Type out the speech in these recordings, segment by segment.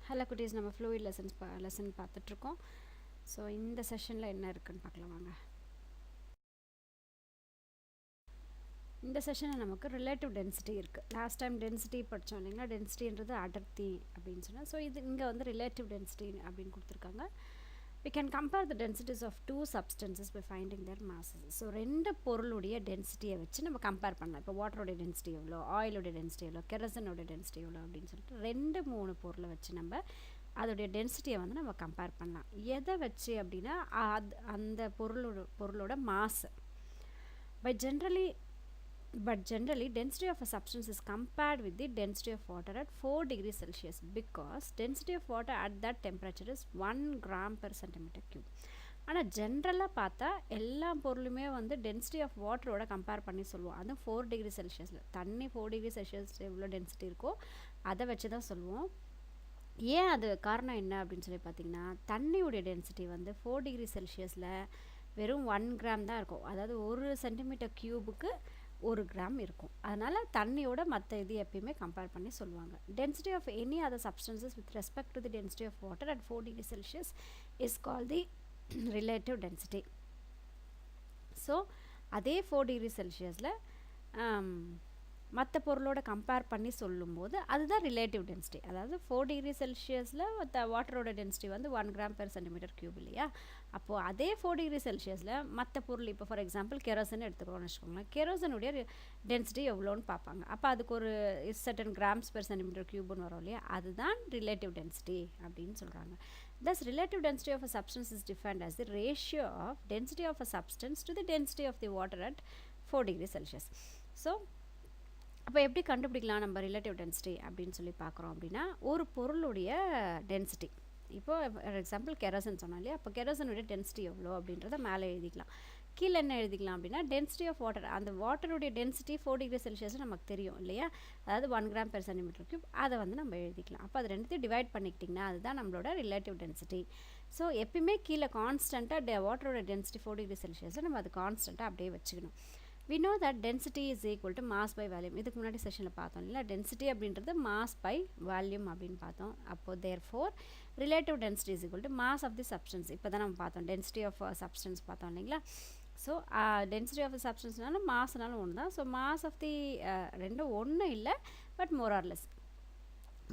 Hello குட்டீஸ், நம்ம fluid lesson பார்த்துட்ருக்கோம். ஸோ இந்த செஷனில் என்ன இருக்குன்னு பார்க்கலாம் வாங்க. இந்த செஷனில் நமக்கு ரிலேட்டிவ் டென்சிட்டி இருக்குது. லாஸ்ட் டைம் டென்சிட்டி படித்தோம் இல்லைங்களா, டென்சிட்டின்றது அடர்த்தி அப்படின்னு சொன்னால். ஸோ இது இங்கே வந்து ரிலேட்டிவ் டென்சிட்டி அப்படின்னு கொடுத்துருக்காங்க. We can compare the densities of two substances by finding their masses. So ரெண்டு பொருளுடைய டென்சிட்டியை வச்சு நம்ம கம்பேர் பண்ணலாம். இப்போ வாட்டரோடைய டென்சிட்டி எவ்வளோ, ஆயிலோடைய டென்சிட்டி எவ்வளோ, கெரசனோட டென்சிட்டி எவ்வளோ அப்படின்னு சொல்லிட்டு 2-3 பொருளை வச்சு நம்ம அதோடைய டென்சிட்டியை வந்து நம்ம கம்பேர் பண்ணலாம். எதை வச்சு அப்படின்னா அந்த பொருளோட mass. But generally density of a substance is compared with the density of water at 4 degrees Celsius because density of water at that temperature is 1 gram per centimeter cube. ஆனால் ஜென்ரலாக பார்த்தா எல்லா பொருளுமே வந்து டென்சிட்டி ஆஃப் வாட்டரோட compare பண்ணி சொல்லுவோம். அதுவும் 4 டிகிரி செல்சியஸில். தண்ணி 4 டிகிரி செல்சியஸ் எவ்வளோ டென்சிட்டி இருக்கோ அதை வச்சு தான் சொல்லுவோம். ஏன் அது காரணம் என்ன அப்படின்னு சொல்லி பார்த்தீங்கன்னா, தண்ணியோடைய டென்சிட்டி வந்து 4 டிகிரி செல்சியஸில் வெறும் 1 கிராம் தான் இருக்கும். அதாவது 1 சென்டிமீட்டர் க்யூபுக்கு 1 கிராம் இருக்கும். அதனால் தண்ணியோட மற்ற இது எப்பயுமே கம்பேர் பண்ணி சொல்லுவாங்க. Density of any other substances with respect to the density of water at 4 degree Celsius is call the relative density. So அதே 4 டிகிரி செல்சியஸில் மற்ற பொருளோட கம்பேர் பண்ணி சொல்லும்போது அதுதான் ரிலேட்டிவ் டென்சிட்டி. அதாவது 4 டிகிரி செல்சியஸில் வாட்டரோட டென்சிட்டி வந்து 1 கிராம் பெர் சென்டிமீட்டர் க்யூப் இல்லையா. அப்போது அதே 4 டிகிரி செல்சியஸில் மற்ற பொருள், இப்போ ஃபார் எக்ஸாம்பிள் கெரோசன் எடுத்துக்கிறோம்னு வச்சுக்கோங்களேன். கெரோசனுடைய டென்சிட்டி எவ்வளோன்னு பார்ப்பாங்க. அப்போ அதுக்கு ஒரு சர்டன் கிராம்ஸ் பெர் சென்டிமீட்டர் க்யூப்னு வரும் இல்லையா, அதுதான் ரிலேட்டிவ் டென்சிட்டி அப்படின்னு சொல்கிறாங்க. Thus, relative density of a substance is defined as the ratio of density of a substance to the density of the water at 4 degrees Celsius. So, அப்போ எப்படி கண்டுபிடிக்கலாம் நம்ம relative density அப்படின்னு சொல்லி பார்க்குறோம் அப்படின்னா, ஒரு பொருளுடைய டென்சிட்டி, இப்போது ஃபார் எக்ஸாம்பிள் கெரோசன் சொன்னோம் இல்லையா, அப்போ கெரோசனுடைய டென்சிட்டி எவ்வளோ அப்படின்றத மேலே எழுதிக்கலாம். கீழே என்ன எழுதிக்கலாம் அப்படின்னா, டென்சிட்டி ஆஃப் வாட்டர், அந்த வாட்டருடைய டென்சிட்டி 4 டிகிரி செல்சியஸ் நமக்கு தெரியும் இல்லையா, அதாவது 1 கிராம் பெர் சென்டிமீட்டர் க்யூப், அதை வந்து நம்ம எழுதிக்கலாம். அப்போ அது ரெண்டுத்தையும் டிவைட் பண்ணிக்கிட்டிங்கன்னா அதுதான் நம்மளோட ரிலேட்டிவ் டென்சிட்டி. ஸோ எப்பயுமே கீழே கான்ஸ்டண்ட்டாக வாட்டரோட டென்சிட்டி 4 டிகிரி செல்சியஸை நம்ம அது கான்ஸ்டண்ட்டாக அப்படியே வச்சுக்கணும். We know that density is equal to mass by volume. இதுக்கு முன்னாடி செஷனில் பார்த்தோம் இல்லை, டென்சிட்டி அப்படின்றது mass by volume அப்படின்னு பார்த்தோம். அப்போது therefore relative density is equal to mass of the substance. இப்போ தான் நம்ம பார்த்தோம் density of substance பார்த்தோம் இல்லைங்களா. ஸோ டென்சிட்டி ஆஃப் சப்ஸ்டன்ஸ்னாலும் மாஸ்னாலும் ஒன்று தான். ஸோ மாஸ் ஆஃப் தி ரெண்டும் ஒன்றும் இல்லை, but more or less.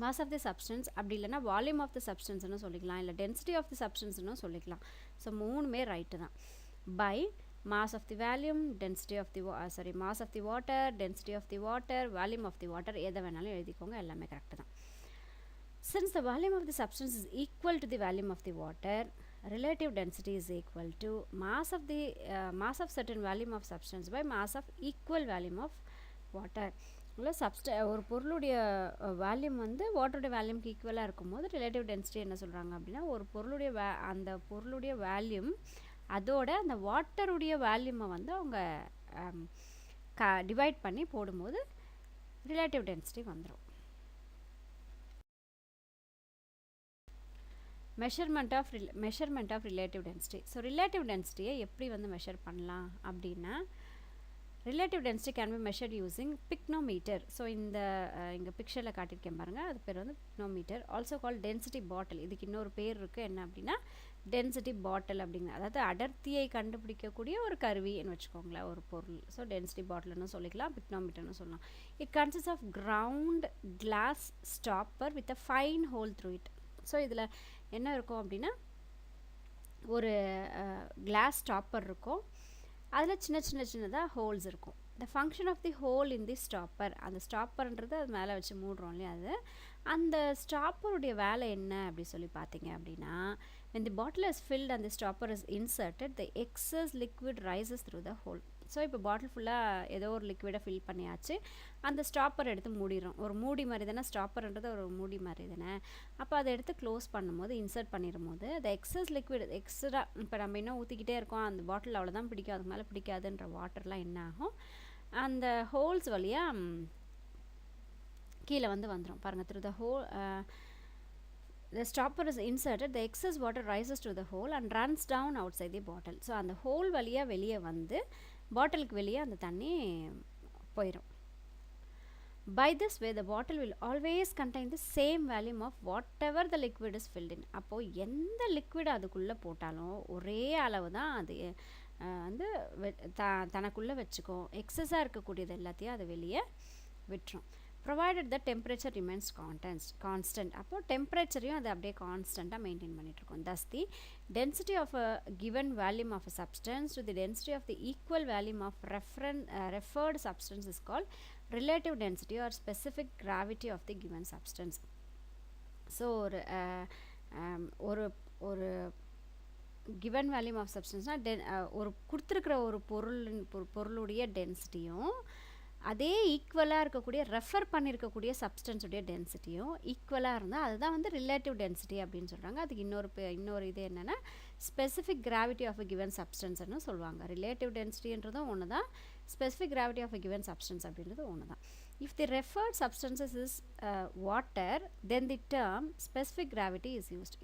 Mass of the substance அப்படி இல்லைனா வால்யூம் ஆஃப் தி சப்ஸ்டன்ஸ்னு சொல்லிக்கலாம், இல்லை டென்சிட்டி ஆஃப் தி சப்ஸ்டன்ஸ்னு சொல்லிக்கலாம். ஸோ மூணுமே ரைட்டு தான். By mass of the volume, density of the mass of the water, density of the water, volume of the water, எதை வேணாலும் எழுதிக்கோங்க, எல்லாமே கரெக்டு தான். Since the volume of the substance is equal to the volume of the water, relative density is equal to mass of certain volume of substance by mass of equal volume of water. இல்லை ஒரு பொருளுடைய volume வந்து வாட்டருடைய வால்யூம்க்கு ஈக்குவலாக இருக்கும்போது relative density என்ன சொல்கிறாங்க அப்படின்னா, ஒரு பொருளுடைய அந்த பொருளுடைய வால்யூம் அதோட அந்த வாட்டருடைய வால்யூமை வந்து அவங்க டிவைட் பண்ணி போடும்போது ரிலேட்டிவ் டென்சிட்டி வந்துடும். Measurement of relative density. So relative டென்சிட்டியை எப்படி வந்து மெஷர் பண்ணலாம் அப்படின்னா, relative density can be measured using pycnometer. So இங்கே பிக்சரில் காட்டியிருக்கேன் பாருங்கள், அது பேர் வந்து பிக்னோமீட்டர். ஆல்சோ கால் டென்சிட்டி பாட்டில். இதுக்கு இன்னொரு பேர் இருக்குது, என்ன அப்படின்னா டென்சிட்டி பாட்டில் அப்படிங்கிற, அதாவது அடர்த்தியை கண்டுபிடிக்கக்கூடிய ஒரு கருவின்னு வச்சுக்கோங்களேன் ஒரு பொருள். ஸோ டென்சிட்டி பாட்டில்னு சொல்லிக்கலாம், பிக்னோமீட்டர்னு சொல்லலாம். It consist of ground glass stopper with a fine hole through it. So இதில் என்ன இருக்கும் அப்படின்னா, ஒரு கிளாஸ் ஸ்டாப்பர் இருக்கும், அதில் சின்னதாக ஹோல்ஸ் இருக்கும். The function of the hole in the stopper, அந்த ஸ்டாப்பர்ன்றது அது மேலே வச்சு மூடுறோம் இல்லையா, அது அந்த ஸ்டாப்பருடைய வேலை என்ன அப்படி சொல்லி பார்த்தீங்க அப்படின்னா, when the bottle is filled and the stopper is inserted, the excess liquid rises through the hole. So இப்போ பாட்டில் ஃபுல்லாக ஏதோ ஒரு லிக்விடை ஃபில் பண்ணியாச்சு, அந்த ஸ்டாப்பர் எடுத்து மூடிடும். ஒரு மூடி மாதிரி தானே ஸ்டாப்பர்ன்றது, ஒரு மூடி மாதிரி தானே. அப்போ அதை எடுத்து க்ளோஸ் பண்ணும்போது, இன்சர்ட் பண்ணிடும் போது அந்த எக்ஸஸ் லிக்விட் எக்ஸ்ட்ரா, இப்போ நம்ம இன்னும் ஊற்றிக்கிட்டே இருக்கோம், அந்த பாட்டில் அவ்வளோதான் பிடிக்கும், அதுக்கு மேலே பிடிக்காதுன்ற வாட்டர்லாம் என்ன ஆகும், அந்த ஹோல்ஸ் வழியாக கீழே வந்து வந்துடும் பாருங்கள். Through the whole the stopper is inserted, the excess water rises to the hole and runs down outside the bottle. So அந்த ஹோல் வழியாக வெளியே வந்து பாட்டிலுக்கு வெளியே அந்த தண்ணி போயிடும். By this way the bottle will always contain the same volume of whatever the liquid is filled in. அப்போது எந்த லிக்விட் அதுக்குள்ளே போட்டாலும் ஒரே அளவு தான் அது வந்து தனக்குள்ளே வச்சுக்கும். எக்ஸஸாக இருக்கக்கூடியது எல்லாத்தையும் அது வெளியே விட்டுரும். Provided the temperature remains constant. அப்போது டெம்பரேச்சரையும் அது அப்படியே கான்ஸ்டண்ட்டாக மெயின்டைன் பண்ணிகிட்ருக்கோம். thus the density of a given volume of a substance to the density of the equal volume of referred substance is called relative density or specific gravity of the given substance. So ஒரு given volume of substanceனால் ஒரு கொடுத்துருக்கிற ஒரு பொருளுடைய டென்சிட்டியும் அதே ஈக்குவலாக இருக்கக்கூடிய refer பண்ணியிருக்கக்கூடிய சப்ஸ்டன்ஸுடைய டென்சிட்டியும் ஈக்குவலாக இருந்தால் அதுதான் வந்து ரிலேட்டிவ் டென்சிட்டி அப்படின்னு சொல்கிறாங்க. அதுக்கு இன்னொரு இது என்னென்னா specific gravity of a given சப்ஸ்டன்ஸ்னு சொல்லுவாங்க. ரிலேட்டிவ் டென்சிட்டின்றதும் ஒன்று தான், specific gravity of a given substance அப்படின்றது ஒன்று தான். If the referred substances is water, then the term specific gravity is used.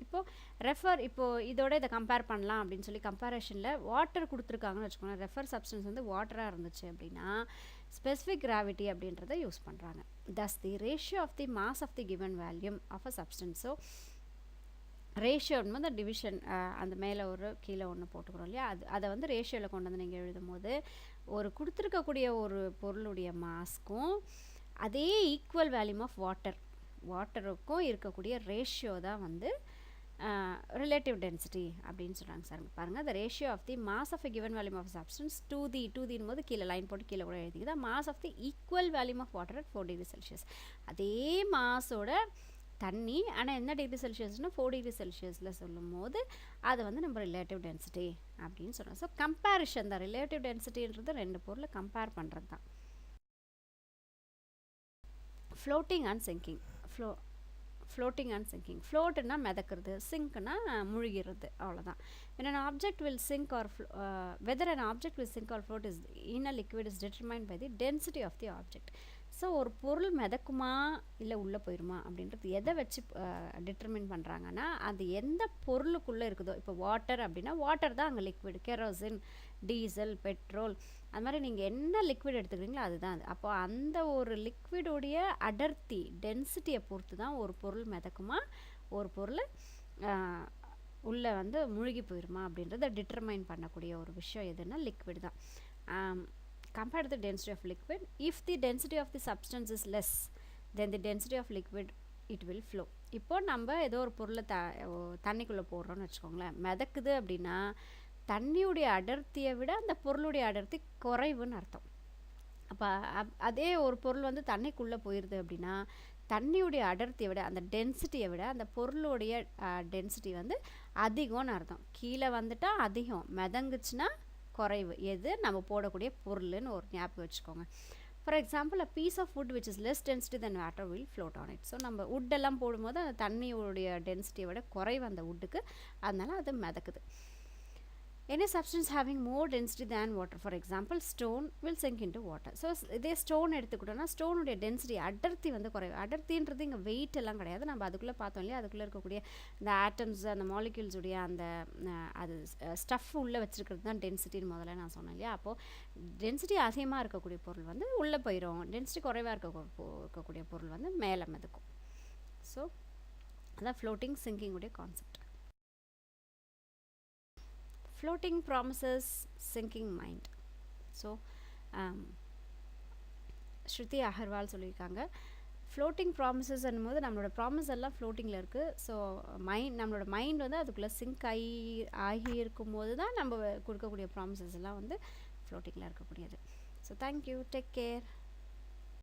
இப்போ இதோட இதை கம்பேர் பண்ணலாம் அப்படின்னு சொல்லி கம்பேரிஷனில் வாட்டர் கொடுத்துருக்காங்கன்னு வச்சுக்கோங்க. ரெஃபர் சப்ஸ்டன்ஸ் வந்து வாட்டராக இருந்துச்சு அப்படின்னா ஸ்பெசிஃபிக் கிராவிட்டி அப்படின்றத யூஸ் பண்ணுறாங்க. thus the ratio of the mass of the given volume of a substance. So ரேஷியோன்னு வந்து டிவிஷன் அந்த மேலே ஒரு கீழே ஒன்று போட்டுக்கிறோம் இல்லையா, அதை வந்து ரேஷியோவில் கொண்டு வந்து நீங்கள் எழுதும் போது ஒரு கொடுத்துருக்கக்கூடிய ஒரு பொருளுடைய மாஸ்க்கும் அதே ஈக்குவல் வேல்யூம் ஆஃப் வாட்டருக்கும் இருக்கக்கூடிய ரேஷியோ தான் வந்து ரிலேட்டிவ் டென்சிட்டி அப்படின்னு சொல்கிறாங்க. சார் பாருங்கள், the ratio of the mass of a given volume of substance to the போது கீழே லைன் போட்டு கீழே கூட எழுதிக்குதா mass of the equal volume of water at 4 degrees Celsius. அதே மாஸோட தண்ணி ஆனால் என்ன டிகிரி செல்சியஸ்னால் 4 டிகிரி செல்சியஸில் சொல்லும் போது அதை வந்து நம்ம ரிலேட்டிவ் டென்சிட்டி அப்படின்னு சொல்கிறோம். ஸோ கம்பேரிஷன் தான் ரிலேட்டிவ் டென்சிட்டின்றது ரெண்டு பொருளை கம்பேர் பண்ணுறது தான். Floating and sinking. Floating and sinking. ஃப்ளோட்டுன்னா மிதக்கிறது, சிங்க்னா முழுகிறது, அவ்வளோதான். when an object will sink or whether an object will sink or float is in a liquid is determined by the density of the object. So ஒரு பொருள் மிதக்குமா இல்லை உள்ளே போயிடுமா அப்படின்றது எதை வச்சு டிட்டர்மின் பண்ணுறாங்கன்னா அது எந்த பொருளுக்குள்ளே இருக்குதோ. இப்போ வாட்டர் அப்படின்னா வாட்டர் தான் அங்கே லிக்விட். கெரோசின், டீசல், பெட்ரோல், அது மாதிரி நீங்கள் என்ன லிக்விட் எடுத்துக்கிறீங்களோ அதுதான் அது. அப்போது அந்த ஒரு லிக்விடுடைய அடர்த்தி டென்சிட்டியை பொறுத்து தான் ஒரு பொருள் மிதக்குமா ஒரு பொருள் உள்ளே வந்து முழுகி போயிடுமா அப்படின்றத டிட்டர்மைன் பண்ணக்கூடிய ஒரு விஷயம் எதுன்னா லிக்விட் தான். Compared to the density of liquid, if the density of the substance is less then the density of liquid it will flow. இப்போ நம்ம ஏதோ ஒரு பொருளை தண்ணிக்குள்ளே போடுறோன்னு வச்சுக்கோங்களேன், மிதக்குது அப்படின்னா தண்ணியுடைய அடர்த்தியை விட அந்த பொருளுடைய அடர்த்தி குறைவுன்னு அர்த்தம். அப்போ அதே ஒரு பொருள் வந்து தண்ணிக்குள்ளே போயிடுது அப்படின்னா தண்ணியுடைய அடர்த்தியை விட அந்த டென்சிட்டியை விட அந்த பொருளுடைய டென்சிட்டி வந்து அதிகம்னு அர்த்தம். கீழே வந்துட்டால் அதிகம், மிதங்குச்சுன்னா குறைவு. எது நம்ம போடக்கூடிய பொருள்னு ஒரு ஞாபகம் வச்சுக்கோங்க. For example, a piece of wood which is less density than water will float on it. So நம்ம வுட்டெல்லாம் போடும்போது அந்த தண்ணியோடைய டென்சிட்டியை விட குறைவு அந்த வுட்டுக்கு, அதனால அது மிதக்குது. Any substance having more density than water, for example stone, will sink into water. So இதே stone எடுத்துக்கிட்டோன்னா ஸ்டோனுடைய டென்சிட்டி அடர்த்தி வந்து குறைவு. அடர்த்தின்றது இங்கே வெயிட் எல்லாம் கிடையாது, நம்ம அதுக்குள்ளே பார்த்தோம் இல்லையா, அதுக்குள்ளே இருக்கக்கூடிய இந்த ஆட்டம்ஸ் அந்த மாலிக்யூல்ஸுடைய அந்த அது ஸ்டஃப் உள்ளே வச்சுருக்கிறது தான் டென்சிட்டின்னு முதல்ல நான் சொன்னேன் இல்லையா. அப்போது டென்சிட்டி அதிகமாக இருக்கக்கூடிய பொருள் வந்து உள்ளே போயிடும், டென்சிட்டி குறைவாக இருக்கக்கூடிய பொருள் வந்து மேலே மிதக்கும். ஸோ அதான் ஃப்ளோட்டிங் சிங்கிங்குடைய concept. Floating promises sinking mind. So Shruti Agarwal சொல்லியிருக்காங்க. ஃப்ளோட்டிங் ப்ராமிசஸ் போது நம்மளோட ப்ராமிஸ் எல்லாம் ஃப்ளோட்டிங்கில் இருக்குது. ஸோ நம்மளோட மைண்ட் வந்து அதுக்குள்ளே சிங்க் ஆகி இருக்கும்போது தான் நம்ம கொடுக்கக்கூடிய ப்ராமிசஸ் எல்லாம் வந்து ஃப்ளோட்டிங்கில் இருக்கக்கூடியது. So thank you, take care.